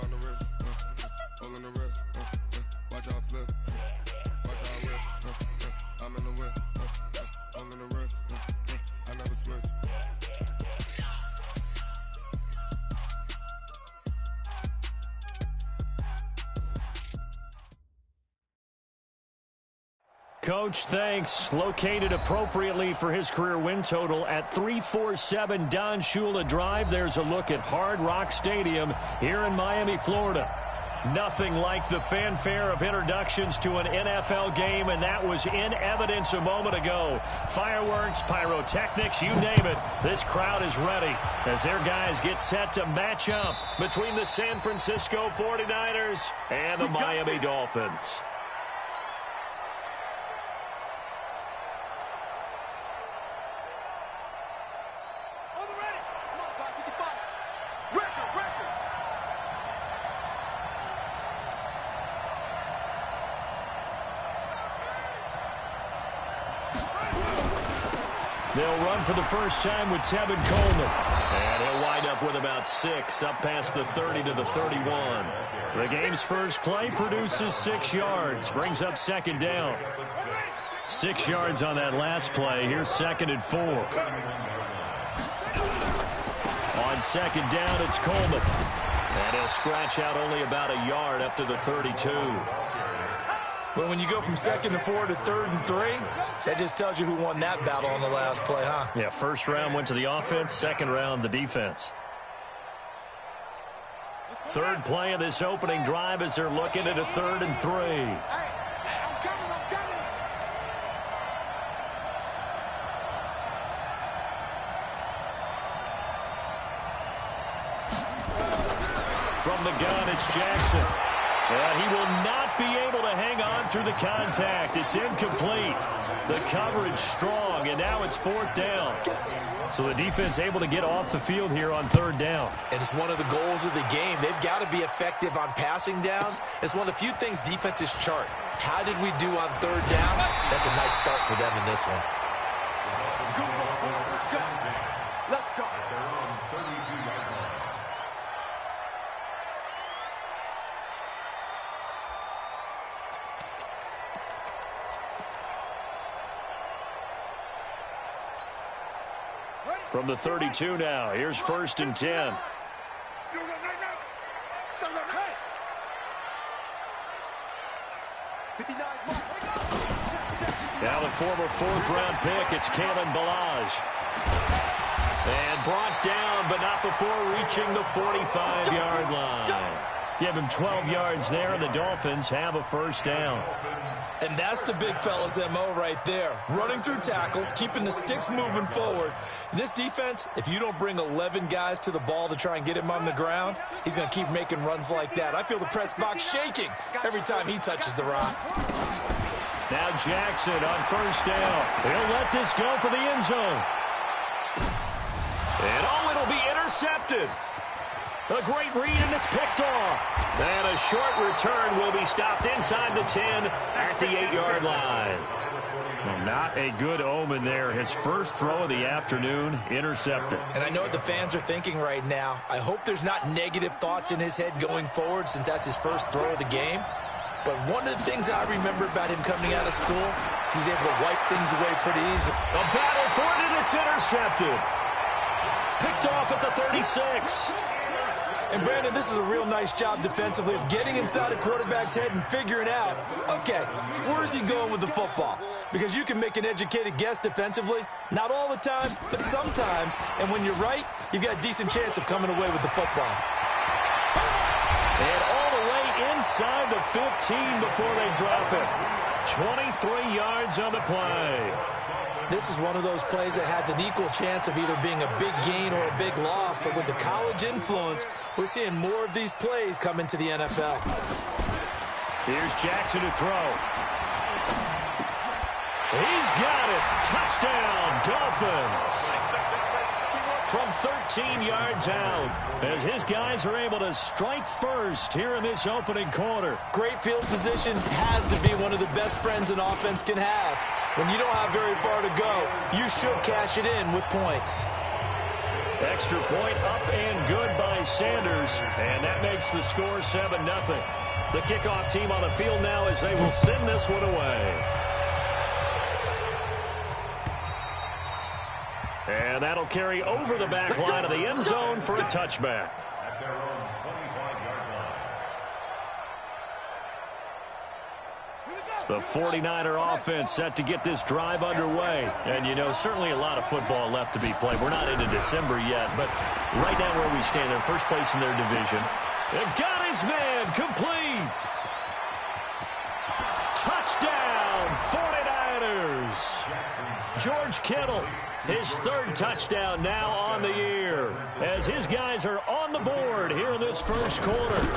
on the wrist, all in the wrist, watch out flip, watch out whip, I'm in the whip, all in the wrist, I never switch. Coach, thanks. Located appropriately for his career win total at 347 Don Shula Drive. There's a look at Hard Rock Stadium here in Miami, Florida. Nothing like the fanfare of introductions to an NFL game, and that was in evidence a moment ago. Fireworks, pyrotechnics, you name it. This crowd is ready as their guys get set to match up between the San Francisco 49ers and the Miami Dolphins. They'll run for the first time with Tevin Coleman. And he'll wind up with about 6, up past the 30 to the 31. The game's first play produces 6 yards, brings up second down. 6 yards on that last play. Here's 2nd and 4. On second down, it's Coleman. And he'll scratch out only about a yard up to the 32. But when you go from 2nd and 4 to 3rd and 3, that just tells you who won that battle on the last play, huh? Yeah, first round went to the offense, second round the defense. Third play of this opening drive as they're looking at a 3rd and 3. From the gun, it's Jackson. And he will not be able to hang on through the contact. It's incomplete. The coverage strong, and now it's 4th down. So the defense able to get off the field here on 3rd down. And it's one of the goals of the game. They've got to be effective on passing downs. It's one of the few things defenses chart. How did we do on 3rd down? That's a nice start for them in this one. Let's go. From the 32 now, here's 1st and 10. Now the former 4th-round pick, it's Kalen Ballage. And brought down, but not before reaching the 45-yard line. Give him 12 yards there, and the Dolphins have a 1st down. And that's the big fella's MO right there. Running through tackles, keeping the sticks moving forward. This defense, if you don't bring 11 guys to the ball to try and get him on the ground, he's going to keep making runs like that. I feel the press box shaking every time he touches the rock. Now Jackson on 1st down. He'll let this go for the end zone. And it'll be intercepted. A great read, and it's picked off. And a short return will be stopped inside the 10 at the 8-yard line. Well, not a good omen there. His first throw of the afternoon, intercepted. And I know what the fans are thinking right now. I hope there's not negative thoughts in his head going forward since that's his first throw of the game. But one of the things I remember about him coming out of school is he's able to wipe things away pretty easily. A battle for it, and it's intercepted. Picked off at the 36. And, Brandon, this is a real nice job defensively of getting inside a quarterback's head and figuring out, okay, where's he going with the football? Because you can make an educated guess defensively. Not all the time, but sometimes. And when you're right, you've got a decent chance of coming away with the football. And all the way inside the 15 before they drop it. 23 yards on the play. This is one of those plays that has an equal chance of either being a big gain or a big loss. But with the college influence, we're seeing more of these plays come into the NFL. Here's Jackson to throw. He's got it. Touchdown, Dolphins. From 13 yards out, as his guys are able to strike first here in this opening quarter. Great field position has to be one of the best friends an offense can have. When you don't have very far to go, you should cash it in with points. extra point up and good by Sanders. And that makes the score 7-0. The kickoff team on the field now as they will send this one away. And that'll carry over the back line of the end zone for a touchback. The 49er offense set to get this drive underway. And, you know, certainly a lot of football left to be played. We're not into December yet, but right now where we stand, they're first place in their division. They've got his man complete. Touchdown, 49ers. George Kittle, his third touchdown now on the year, as his guys are on the board here in this first quarter.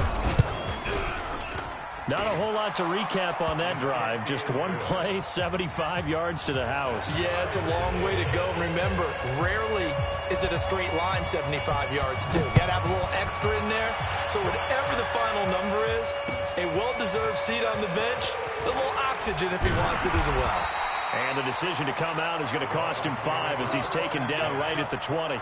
Not a whole lot to recap on that drive. Just one play, 75 yards to the house. Yeah, it's a long way to go. Remember, rarely is it a straight line 75 yards, too. Got to have a little extra in there. So whatever the final number is, a well-deserved seat on the bench, a little oxygen if he wants it as well. And the decision to come out is going to cost him 5 as he's taken down right at the 20.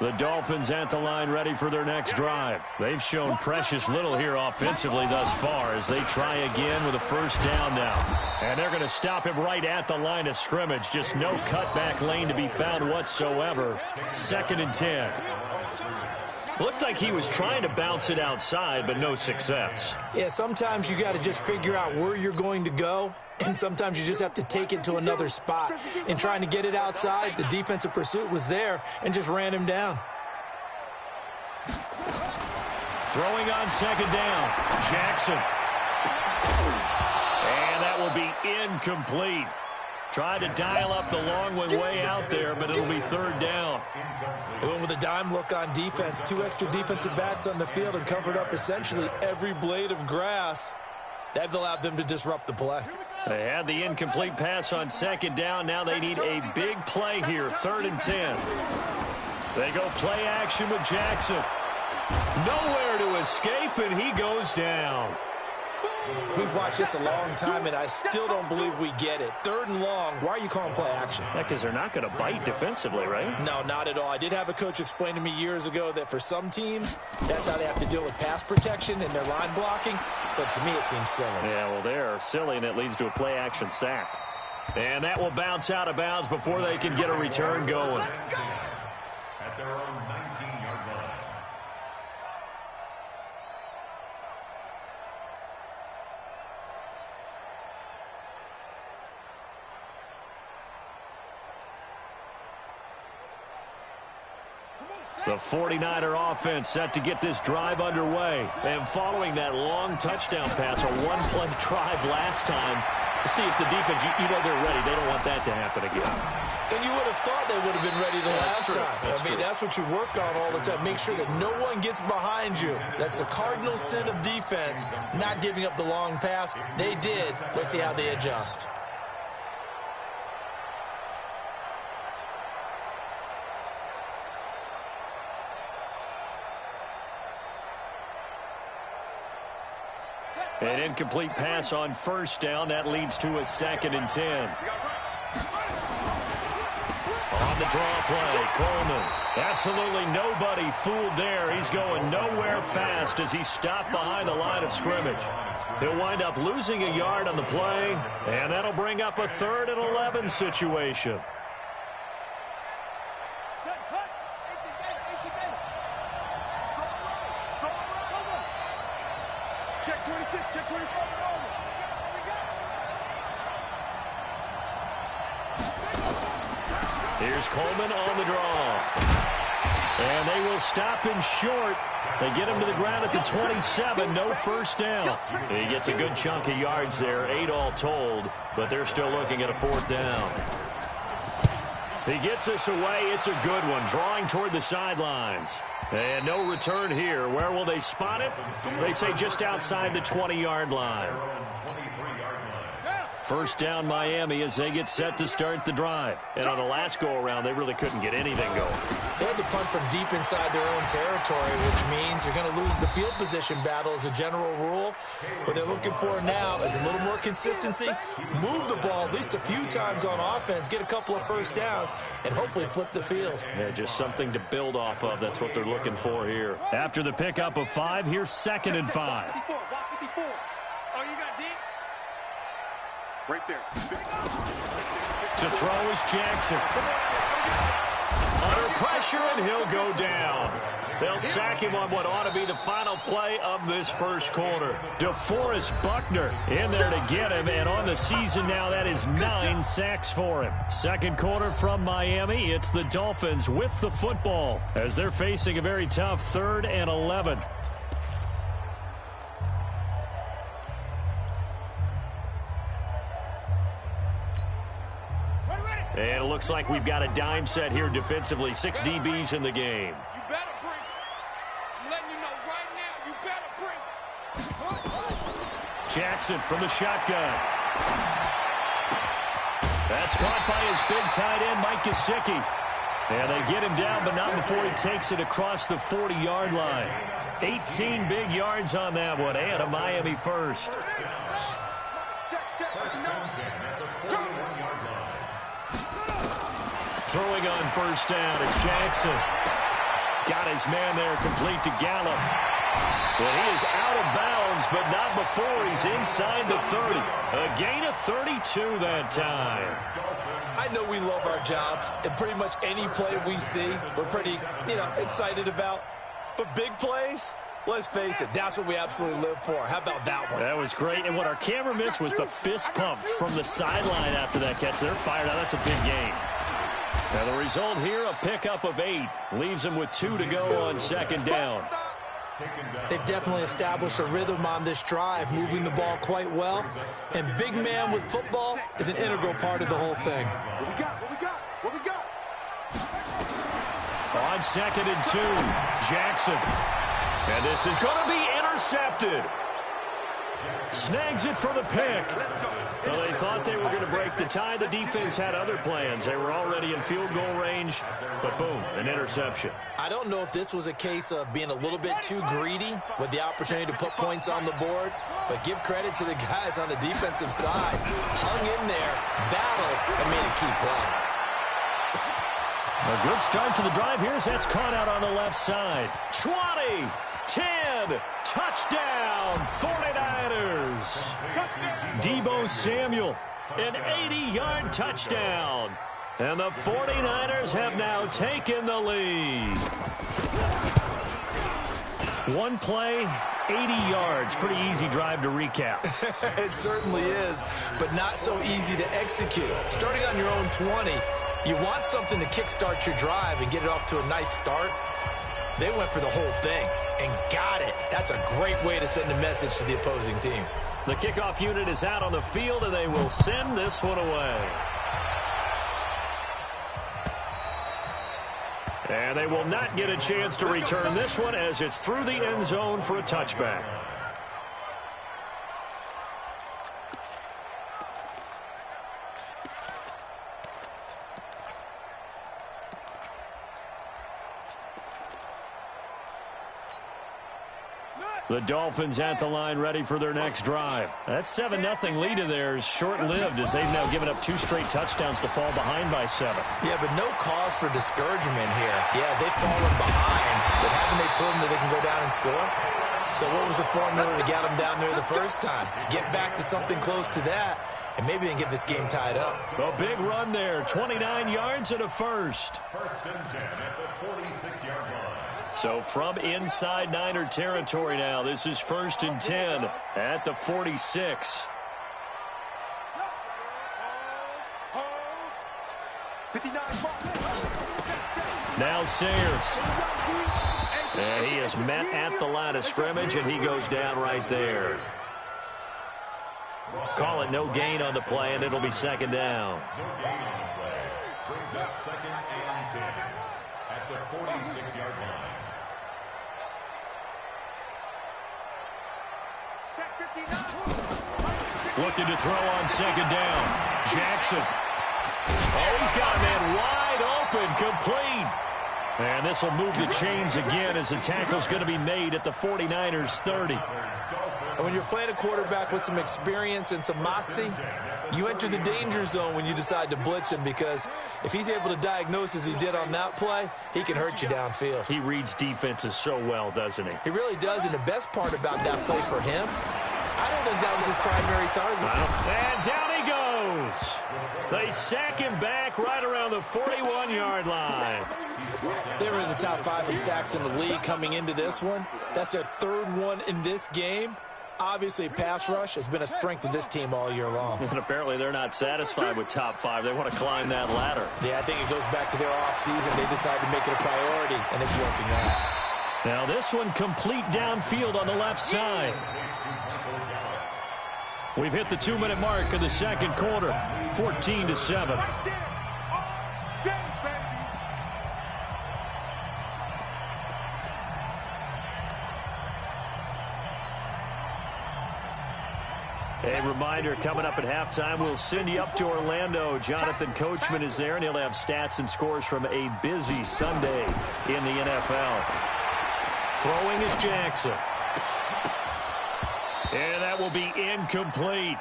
The Dolphins at the line ready for their next drive. They've shown precious little here offensively thus far as they try again with a first down now. And they're going to stop him right at the line of scrimmage. Just no cutback lane to be found whatsoever. 2nd and 10. Looked like he was trying to bounce it outside, but no success. Yeah, sometimes you got to just figure out where you're going to go, and sometimes you just have to take it to another spot. In trying to get it outside, the defensive pursuit was there and just ran him down. Throwing on 2nd down, Jackson. And that will be incomplete. Tried to dial up the long one way out there, but it'll be 3rd down. They went with a dime look on defense. 2 extra defensive backs on the field and covered up essentially every blade of grass. That allowed them to disrupt the play. They had the incomplete pass on 2nd down. Now they need a big play here, 3rd and 10. They go play action with Jackson. Nowhere to escape, and he goes down. We've watched this a long time, and I still don't believe we get it. 3rd and long, why are you calling play action? Yeah, because they're not going to bite defensively, right? No, not at all. I did have a coach explain to me years ago that for some teams, that's how they have to deal with pass protection and their line blocking. But to me, it seems silly. Yeah, well, they're silly, and it leads to a play action sack. And that will bounce out of bounds before they can get a return going. At their own 19-yard line. The 49er offense set to get this drive underway. And following that long touchdown pass, a one-play drive last time, to see if the defense, you know they're ready. They don't want that to happen again. And you would have thought they would have been ready the last time. That's what you work on all the time. Make sure that no one gets behind you. That's the cardinal sin of defense, not giving up the long pass. They did. Let's see how they adjust. An incomplete pass on 1st down. That leads to a 2nd and 10. On the draw play, Coleman. Absolutely nobody fooled there. He's going nowhere fast as he's stopped behind the line of scrimmage. He'll wind up losing a yard on the play, and that'll bring up a 3rd and 11 situation. Check 26, check 25 and over. Here's Coleman on the draw. And they will stop him short. They get him to the ground at the 27, no first down. He gets a good chunk of yards there, 8 all told, but they're still looking at a 4th down. He gets this away. It's a good one, drawing toward the sidelines. And no return here. Where will they spot it? They say just outside the 20-yard line. First down Miami as they get set to start the drive. And on the last go-around, they really couldn't get anything going. They had to punt from deep inside their own territory, which means you're going to lose the field position battle as a general rule. What they're looking for now is a little more consistency, move the ball at least a few times on offense, get a couple of first downs, and hopefully flip the field. Yeah, just something to build off of. That's what they're looking for here. After the pickup of 5, here's 2nd and 5. Oh, you got deep? Right there. To throw is Jackson. Under pressure, and he'll go down. They'll sack him on what ought to be the final play of this first quarter. DeForest Buckner in there to get him, and on the season now, that is 9 sacks for him. Second quarter from Miami, it's the Dolphins with the football as they're facing a very tough 3rd and 11. And it looks like we've got a dime set here defensively. 6 DBs in the game. You better bring. I'm letting you know right now, you better bring. Jackson from the shotgun. That's caught by his big tight end, Mike Gesicki. And they get him down, but not before he takes it across the 40-yard line. 18 big yards on that one, and a Miami first. Throwing on first down, it's Jackson. Got his man there, complete to Gallup. Well, he is out of bounds, but not before he's inside the 30. A gain of 32 that time. I know we love our jobs, and pretty much any play we see, we're pretty, excited about. But big plays, let's face it, that's what we absolutely live for. How about that one? That was great, and what our camera missed was the fist pump from the sideline after that catch. They're fired out. That's a big gain. Now the result here, a pickup of 8. Leaves them with 2 to go on second down. They've definitely established a rhythm on this drive, moving the ball quite well. And big man with football is an integral part of the whole thing. What we got? On 2nd and 2, Jackson. And this is going to be intercepted. Snags it for the pick. Well, they thought they were going to break the tie. The defense had other plans. They were already in field goal range, but boom, an interception. I don't know if this was a case of being a little bit too greedy with the opportunity to put points on the board, but give credit to the guys on the defensive side. Hung in there, battled, and made a key play. A good start to the drive here as that's caught out on the left side. 20, 10, touchdown, 49ers. Deebo Samuel, an 80-yard touchdown. And the 49ers have now taken the lead. One play, 80 yards. Pretty easy drive to recap. It certainly is, but not so easy to execute. Starting on your own 20, you want something to kickstart your drive and get it off to a nice start. They went for the whole thing and got it. That's a great way to send a message to the opposing team. The kickoff unit is out on the field, and they will send this one away. And they will not get a chance to return this one as it's through the end zone for a touchback. The Dolphins at the line ready for their next drive. That 7-0 lead of theirs short-lived as they've now given up 2 straight touchdowns to fall behind by 7. Yeah, but no cause for discouragement here. Yeah, they've fallen behind, but haven't they proven that they can go down and score? So what was the formula to get them down there the first time? Get back to something close to that, and maybe they can get this game tied up. A big run there, 29 yards and a first. First and 10 at the 46-yard line. So from inside Niner territory now, this is 1st and 10 at the 46. Now Sayers. And he is met at the line of scrimmage, and he goes down right there. Call it no gain on the play, and it'll be 2nd down. No gain on the play. Brings up 2nd and 10 at the 46-yard line. Check 15. Looking to throw on second down. Jackson. Oh, he's got a man wide open, complete. And this will move the chains again as the tackle's going to be made at the 49ers 30. And when you're playing a quarterback with some experience and some moxie, you enter the danger zone when you decide to blitz him, because if he's able to diagnose as he did on that play, he can hurt you downfield. He reads defenses so well, doesn't he? He really does, and the best part about that play for him, I don't think that was his primary target. And down he goes. They sack him back right around the 41-yard line. They were in the top 5 in sacks in the league coming into this one. That's their third one in this game. Obviously, pass rush has been a strength of this team all year long. And apparently they're not satisfied with top 5. They want to climb that ladder. Yeah, I think it goes back to their offseason. They decided to make it a priority, and it's working out. Now this one complete downfield on the left side. We've hit the 2-minute mark of the second quarter, 14-7. A reminder, coming up at halftime, we'll send you up to Orlando. Jonathan Coachman is there, and he'll have stats and scores from a busy Sunday in the NFL. Throwing is Jackson. And that will be incomplete.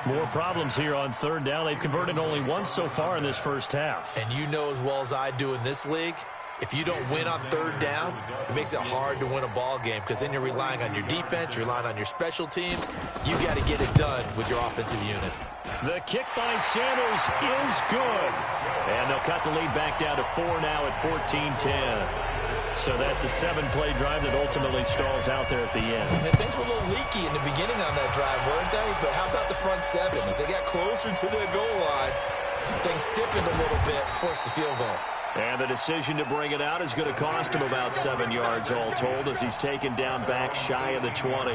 More problems here on third down. They've converted only once so far in this first half. And you know as well as I do in this league, if you don't win on third down, it makes it hard to win a ball game, because then you're relying on your defense, you're relying on your special teams. You got to get it done with your offensive unit. The kick by Sanders is good. And they'll cut the lead back down to 4 now at 14-10. So that's a 7-play drive that ultimately stalls out there at the end. And things were a little leaky in the beginning on that drive, weren't they? But how about the front 7? As they got closer to the goal line, things stiffened a little bit, forced the field goal. And the decision to bring it out is going to cost him about 7 yards all told, as he's taken down back shy of the 20.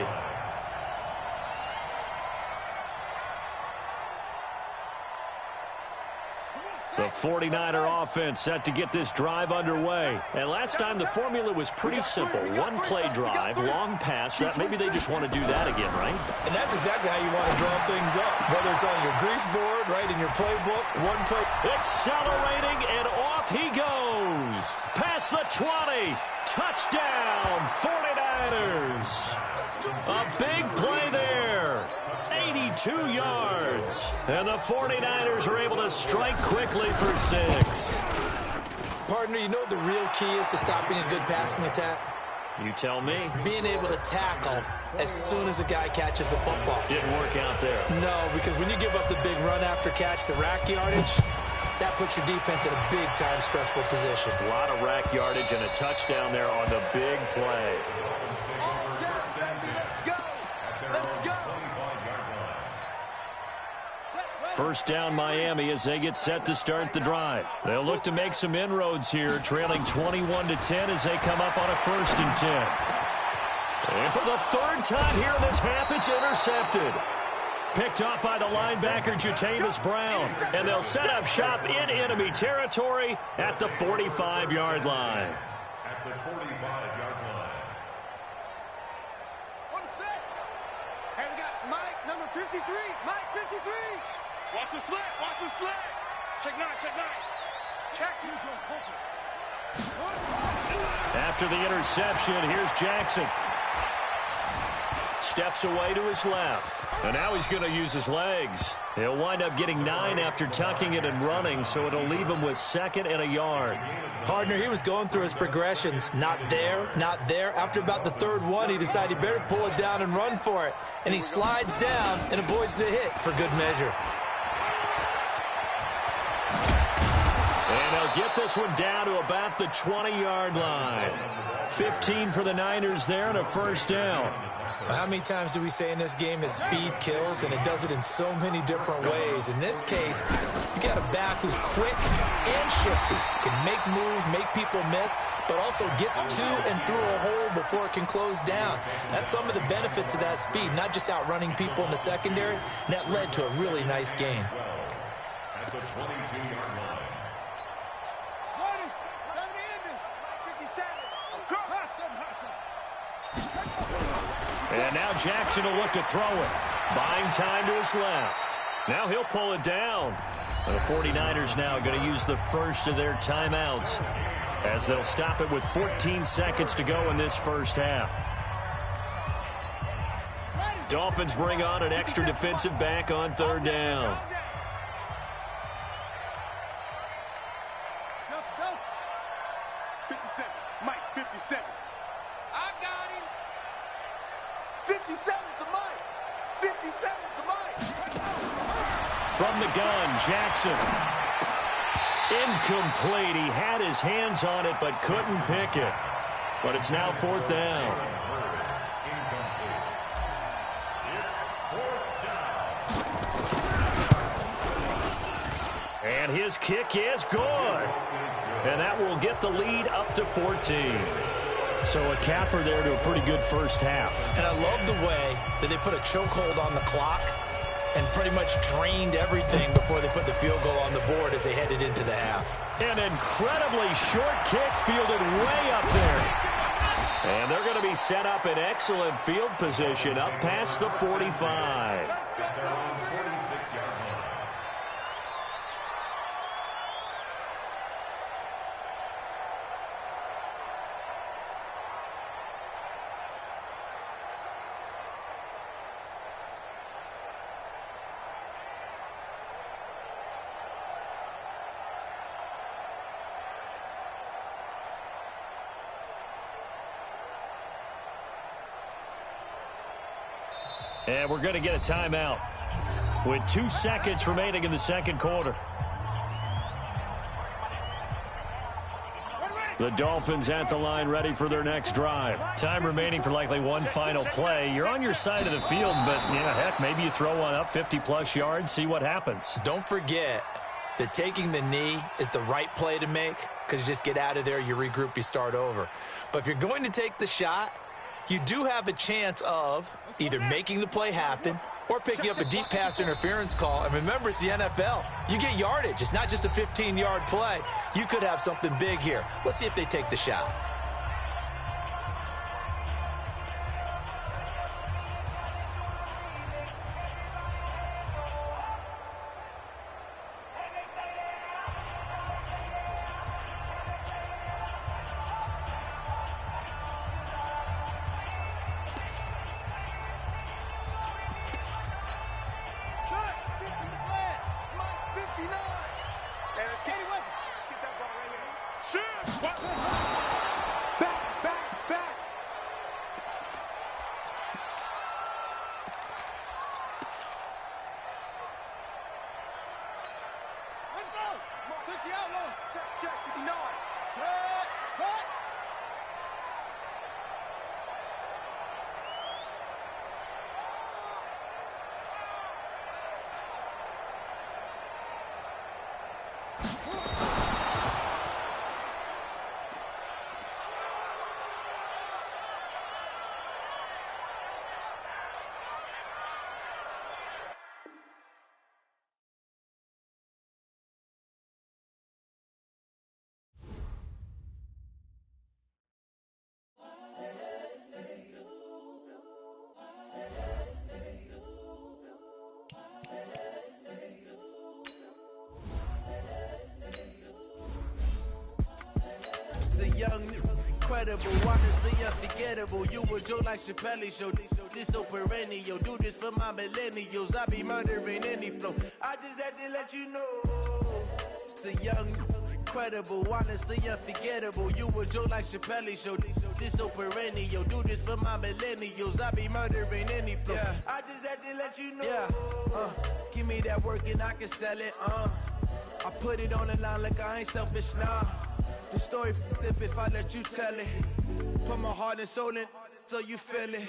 The 49er offense set to get this drive underway. And last time the formula was pretty simple. One play drive, long pass. Maybe they just want to do that again, right? And that's exactly how you want to draw things up. Whether it's on your grease board, right, in your playbook, one play. Accelerating, and off he goes. Past the 20. Touchdown, 49ers. A big play there. 82 yards. And the 49ers are able to strike quickly for 6. Partner, you know what the real key is to stopping a good passing attack? You tell me. Being able to tackle as soon as a guy catches the football. Didn't work out there. No, because when you give up the big run after catch, the rack yardage, that puts your defense in a big-time stressful position. A lot of rack yardage and a touchdown there on the big play. First down Miami as they get set to start the drive. They'll look to make some inroads here, trailing 21-10 as they come up on a 1st and 10. And for the third time here in this half, it's intercepted. Picked off by the linebacker, Jatavis Brown. And they'll set up shop in enemy territory at the 45-yard line. At the 45-yard line. On the set. And we got Mike, number 53. Mike, 53. Watch the slant. Watch the slant. Check 9. Check 9. Check. After the interception, here's Jackson. Steps away to his left. And now he's going to use his legs. He'll wind up getting 9 after tucking it and running, so it'll leave him with 2nd and a yard. Partner, he was going through his progressions. Not there, not there. After about the 3rd one, he decided he better pull it down and run for it. And he slides down and avoids the hit for good measure. And they'll get this one down to about the 20-yard line. 15 for the Niners there and a 1st down. How many times do we say in this game that speed kills, and it does it in so many different ways? In this case, you got a back who's quick and shifty, can make moves, make people miss, but also gets to and through a hole before it can close down. That's some of the benefits of that speed, not just outrunning people in the secondary, and that led to a really nice game. At the 22-yard line. 57. And now Jackson will look to throw it. Buying time to his left. Now he'll pull it down. And the 49ers now going to use the first of their timeouts as they'll stop it with 14 seconds to go in this first half. Dolphins bring on an extra defensive back on third down. Mike, 57. I got him. 57's the Mike. 57's the Mike. From the gun, Jackson. Incomplete. He had his hands on it but couldn't pick it. But it's now fourth down. And his kick is good. And that will get the lead up to 14. So a capper there to a pretty good first half. And I love the way that they put a chokehold on the clock and pretty much drained everything before they put the field goal on the board as they headed into the half. An incredibly short kick fielded way up there. And they're going to be set up in excellent field position up past the 45. And we're going to get a timeout with 2 seconds remaining in the second quarter. The Dolphins at the line ready for their next drive. Time remaining for likely one final play. You're on your side of the field, but, yeah, heck, maybe you throw one up 50-plus yards, see what happens. Don't forget that taking the knee is the right play to make because you just get out of there, you regroup, you start over. But if you're going to take the shot, you do have a chance of either making the play happen or picking up a deep pass interference call. And remember, it's the NFL. You get yardage. It's not just a 15-yard play. You could have something big here. Let's see if they take the shot. Incredible, honestly unforgettable. You a Joe like Chappelle show. This so perennial. Do this for my millennials. I be murdering any flow. I just had to let you know. It's the young, incredible, honestly unforgettable. You a Joe like Chappelle show. This so perennial. Do this for my millennials. I be murdering any flow. Yeah. I just had to let you know. Yeah. Give me that work and I can sell it. I put it on the line like I ain't selfish, nah. The story flip if I let you tell it. Put my heart and soul in so you feel it.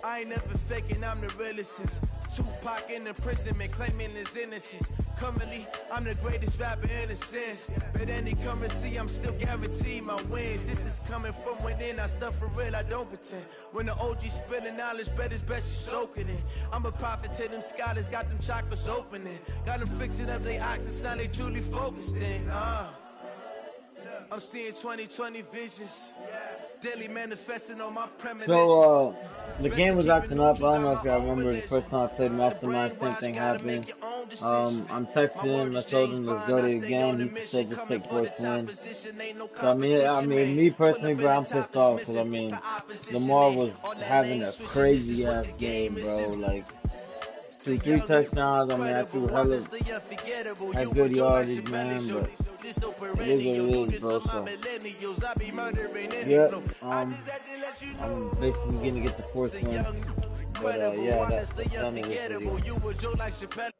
I ain't never faking, I'm the realest since Tupac in imprisonment, claiming his innocence. Currently, I'm the greatest rapper in a sense. But any currency, I'm still guaranteed my wins. This is coming from within, I stuff for real, I don't pretend. When the OG spilling knowledge, bet it's best you soak it in. I'm a prophet to them scholars, got them chakras opening. Got them fixing up they octaves, now they truly focused in. I'm seeing 2020 visions. Daily manifesting on my premonitions. So, the game was acting up. I don't know if y'all remember the first time I played Mastermind, same thing happened. I'm texting him, I told him let's go to it again. He said just take fourth win. So I mean, me personally, bro, I'm pissed off because I mean, Lamar was having a crazy ass game, bro. Like 2-3 touchdowns. I mean, I threw hella had good yardage, man, but it is what it is, bro. So yeah, I'm basically gonna get the fourth win. But yeah, that's done it.